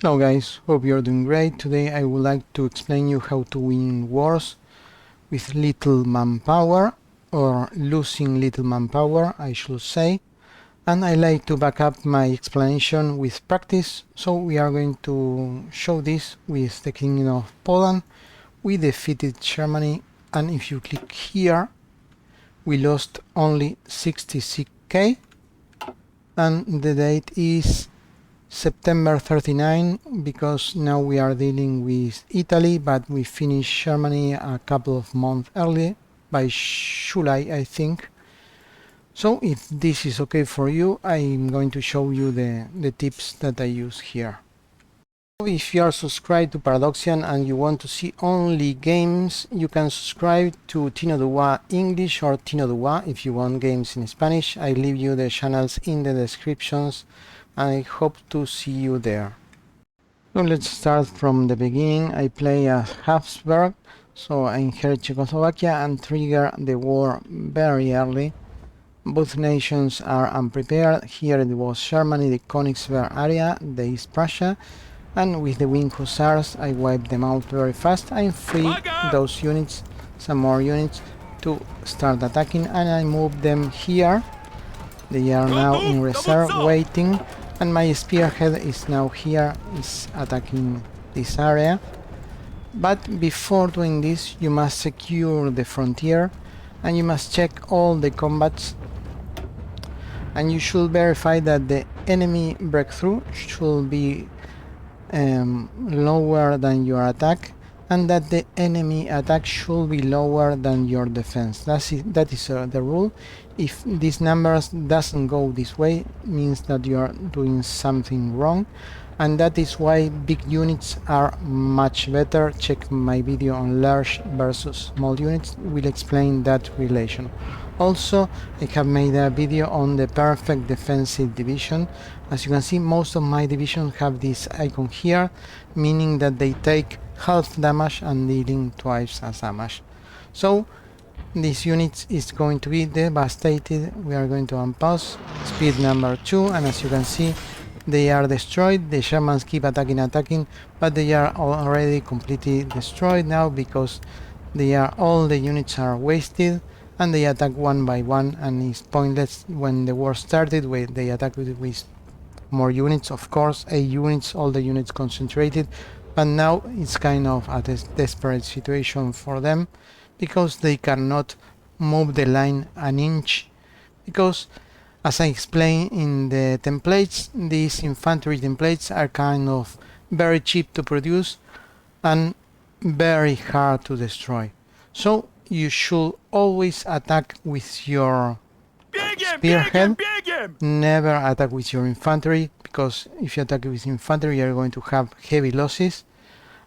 Hello guys, hope you're doing great. Today I would like to explain you how to win wars with little manpower, or losing little manpower I should say. And I like to back up my explanation with practice, so we are going to show this with the Kingdom of Poland. We defeated Germany, and if you click here we lost only 66k, and the date is September 39, because now we are dealing with Italy, but we finished Germany a couple of months early, by July I think. So if this is okay for you, I'm going to show you the tips that I use here. If you are subscribed to Paradoxian and you want to see only games, you can subscribe to TinoDubois English or TinoDubois if you want games in Spanish. I leave you the channels in the descriptions. I hope to see you there. So let's start from the beginning. I play as Habsburg, so I inherit Czechoslovakia and trigger the war very early. Both nations are unprepared. Here it was Germany, the Königsberg area, the East Prussia, and with the Wing Hussars I wipe them out very fast. I free those units, some more units, to start attacking, and I move them here. They are now in reserve waiting, and my spearhead is now here, is attacking this area. But before doing this you must secure the frontier, and you must check all the combats, and you should verify that the enemy breakthrough should be lower than your attack, and that the enemy attack should be lower than your defense. That is the rule. If these numbers doesn't go this way, means that you are doing something wrong, and that is why big units are much better. Check my video on large versus small units, will explain that relation. Also, I have made a video on the perfect defensive division. As you can see, most of my divisions have this icon here, meaning that they take half damage and dealing twice as damage. So this unit is going to be devastated. We are going to unpause, speed number 2, and as you can see, they are destroyed. The Germans keep attacking, but they are already completely destroyed now, because all the units are wasted, and they attack one by one, and it's pointless. When the war started, they attacked with more units, of course, 8 units, all the units concentrated, but now it's kind of a desperate situation for them, because they cannot move the line an inch, because as I explained in the templates, these infantry templates are kind of very cheap to produce and very hard to destroy. So you should always attack with your spearhead, never attack with your infantry, because if you attack with infantry you are going to have heavy losses.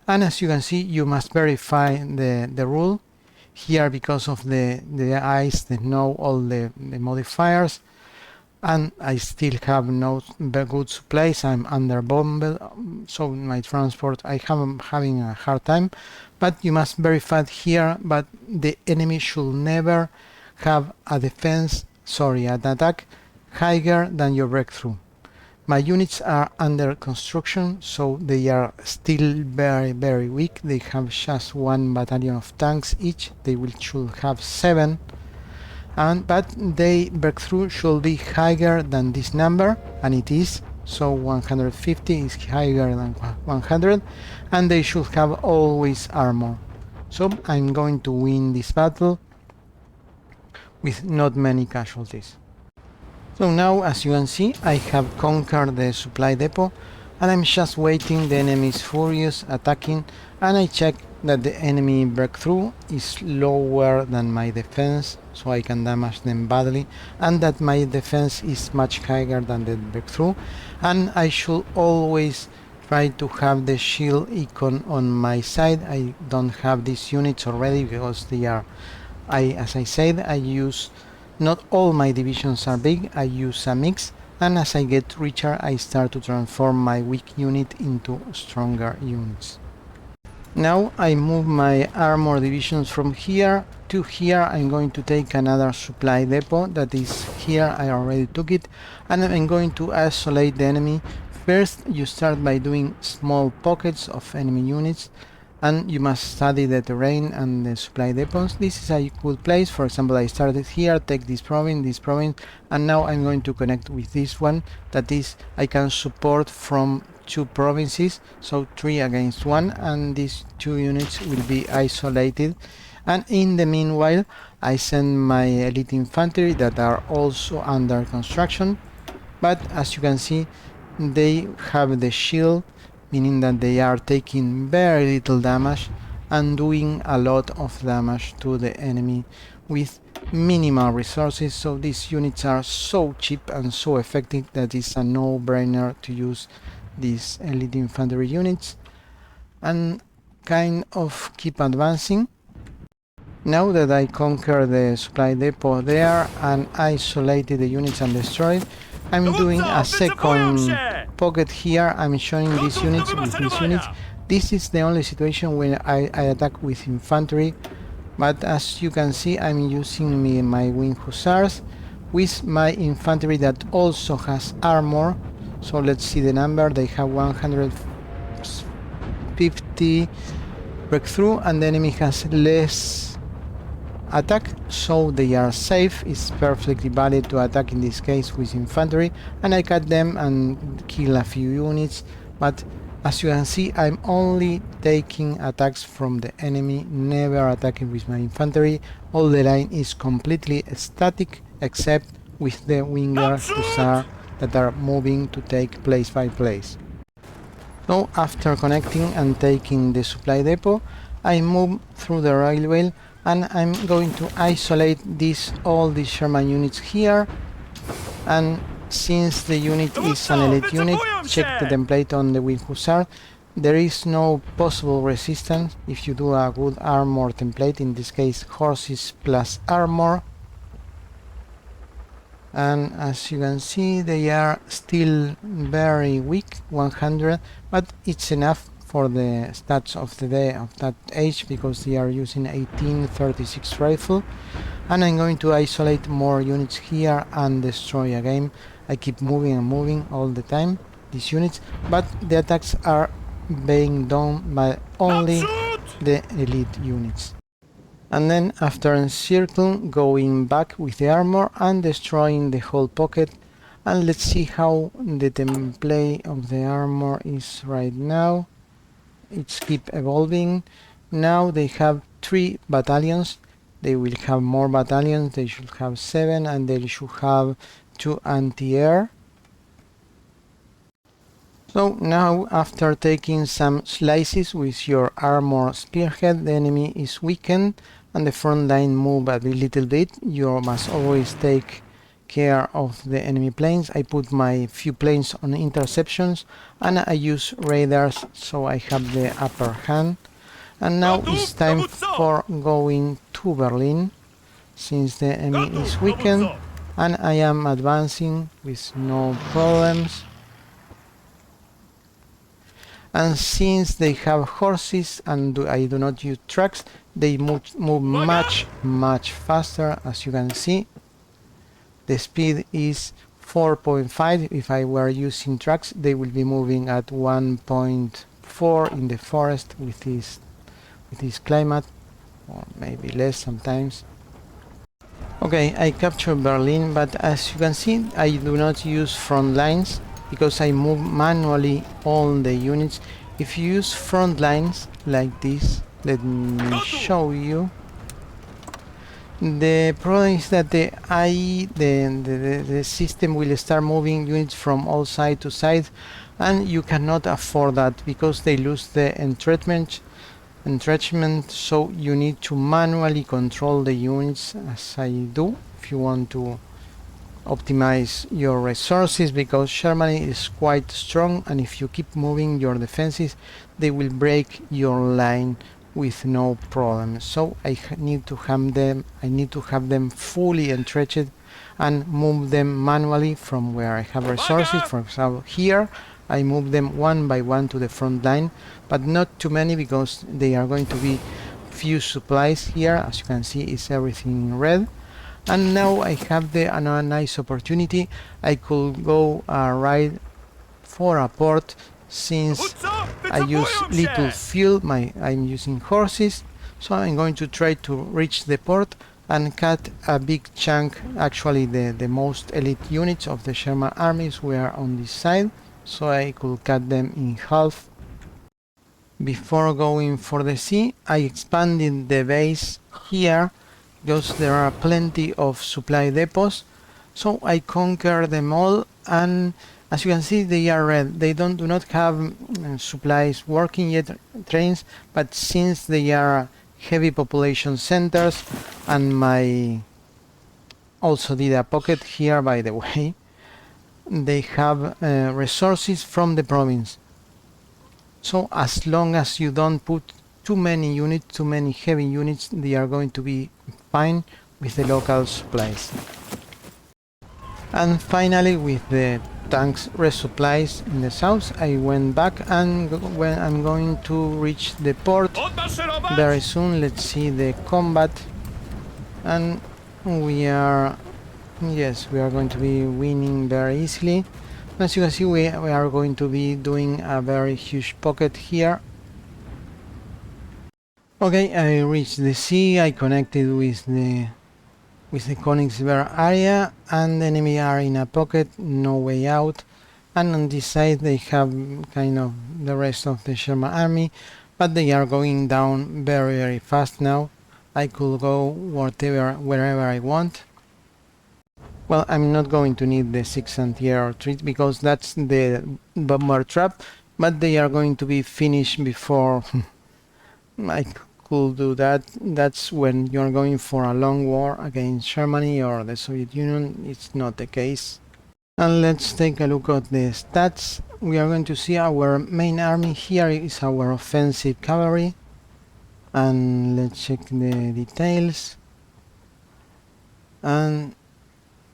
And as you can see, you must verify the rule here, because of the ice, the snow, all the modifiers, and I still have no good supplies. I'm under bombed, so my transport I am having a hard time. But you must verify here, but the enemy should never have a defense, an attack higher than your breakthrough. My units are under construction, so they are still very weak. They have just 1 battalion of tanks each. They should have 7, but their breakthrough should be higher than this number, and it is. So 150 is higher than 100, and they should have always armor. So I'm going to win this battle with not many casualties. So now, as you can see, I have conquered the supply depot, and I'm just waiting. The enemy is furious, attacking, and I check that the enemy breakthrough is lower than my defense, so I can damage them badly, and that my defense is much higher than the breakthrough. And I should always try to have the shield icon on my side. I don't have these units already because they are, as I said, I use, not all my divisions are big, I use a mix, and as I get richer I start to transform my weak unit into stronger units. Now I move my armor divisions from here to here. I'm going to take another supply depot that is here. I already took it, and I'm going to isolate the enemy First, you start by doing small pockets of enemy units, and you must study the terrain and the supply depots. This is a good place. For example, I started here, take this province, and now I'm going to connect with this one. That is, I can support from 2 provinces, so 3 against 1, and these 2 units will be isolated. And in the meanwhile, I send my elite infantry that are also under construction, but as you can see, they have the shield, meaning that they are taking very little damage and doing a lot of damage to the enemy with minimal resources. So these units are so cheap and so effective that it's a no-brainer to use these elite infantry units, and kind of keep advancing. Now that I conquer the supply depot there and isolated the units and destroyed, I'm doing a second pocket here. I'm showing these units with these units. This is the only situation when I attack with infantry, but as you can see, I'm using my wing hussars with my infantry that also has armor. So let's see the number. They have 150 breakthrough and the enemy has less attack, so they are safe. It's perfectly valid to attack in this case with infantry, and I cut them and kill a few units, but as you can see, I'm only taking attacks from the enemy, never attacking with my infantry. All the line is completely static except with the winger hussar that are moving to take place by place. So after connecting and taking the supply depot, I move through the railway and I'm going to isolate all these Sherman units here. And since the unit is an elite unit, check the template on the wing hussar. There is no possible resistance if you do a good armor template, in this case horses plus armor. And as you can see, they are still very weak, 100, but it's enough for the stats of the day of that age, because they are using 1836 rifle. And I'm going to isolate more units here and destroy again. I keep moving and moving all the time, these units, but the attacks are being done by only the elite units. And then after encircling, going back with the armor and destroying the whole pocket. And let's see how the template of the armor is right now. It's keep evolving. Now they have 3 battalions. They will have more battalions. They should have 7, and they should have 2 anti-air. So now, after taking some slices with your armor spearhead, the enemy is weakened and the front line move a little bit. You must always take care of the enemy planes. I put my few planes on interceptions and I use radars, so I have the upper hand. And now it's time for going to Berlin, since the enemy is weakened and I am advancing with no problems. And since they have horses and I do not use trucks, they move much faster. As you can see, the speed is 4.5. If I were using trucks, they will be moving at 1.4 in the forest with this climate, or maybe less sometimes. Okay, I captured Berlin, but as you can see, I do not use front lines because I move manually all the units. If you use front lines like this, let me show you. The problem is that the system will start moving units from all side to side, and you cannot afford that because they lose the entrenchment, so you need to manually control the units, as I do, if you want to optimize your resources, because Germany is quite strong, and if you keep moving your defenses, they will break your line with no problem. So I need to have them fully entrenched and move them manually from where I have resources. For example, here I move them one by one to the front line, but not too many because they are going to be few supplies here. As you can see, it's everything in red. And now I have a nice opportunity. I could go right for a port. Since I use little fuel, I'm using horses, so I'm going to try to reach the port and cut a big chunk. Actually, the most elite units of the Sherman armies were on this side, so I could cut them in half. Before going for the sea, I expanded the base here because there are plenty of supply depots, so I conquered them all, and as you can see, they are red. They do not have supplies working yet, trains, but since they are heavy population centers, and I also did a pocket here, by the way, they have resources from the province. So as long as you don't put too many units, too many heavy units, they are going to be fine with the local supplies. And finally, with the tanks resupplies in the south, I went back, and when I'm going to reach the port very soon. Let's see the combat, and we are going to be winning very easily. As you can see, we are going to be doing a very huge pocket here. Okay, I reached the sea. I connected with the Königsberg area, and the enemy are in a pocket, no way out. And on this side they have kind of the rest of the Sherman army, but they are going down very fast now. I could go wherever I want. Well, I'm not going to need the 6 anti-air retreat because that's the bomber trap, but they are going to be finished before I could do that. That's when you're going for a long war against Germany or the Soviet Union. It's not the case. And let's take a look at the stats. We are going to see our main army. Here is our offensive cavalry, and let's check the details. And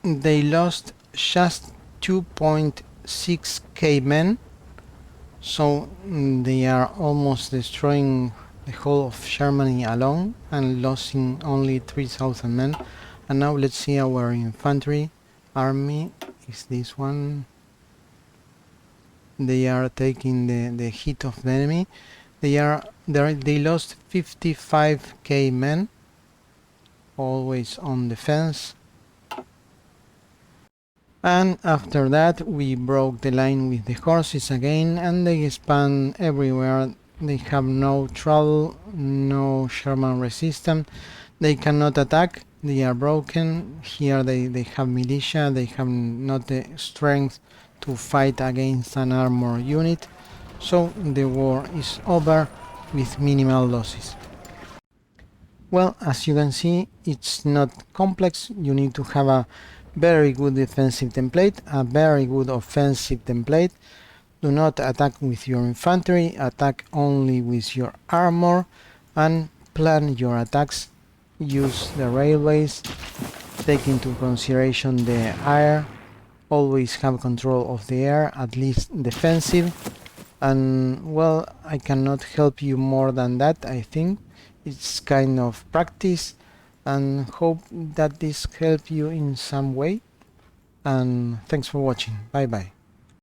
they lost just 2.6k men, so they are almost destroying the whole of Germany alone and losing only 3,000 men. And now let's see our infantry army. Is this one? They are taking the hit of the enemy. They lost 55k men, always on defense. And after that we broke the line with the horses again, and they expand everywhere. They have no trouble, no Sherman resistance. They cannot attack, they are broken. Here they have militia, they have not the strength to fight against an armored unit. So the war is over with minimal losses. Well, as you can see, it's not complex. You need to have a very good defensive template, a very good offensive template. Do not attack with your infantry, attack only with your armor, and plan your attacks. Use the railways, take into consideration the air, always have control of the air, at least defensive. And well, I cannot help you more than that. I think it's kind of practice, and hope that this helped you in some way. And thanks for watching. Bye bye.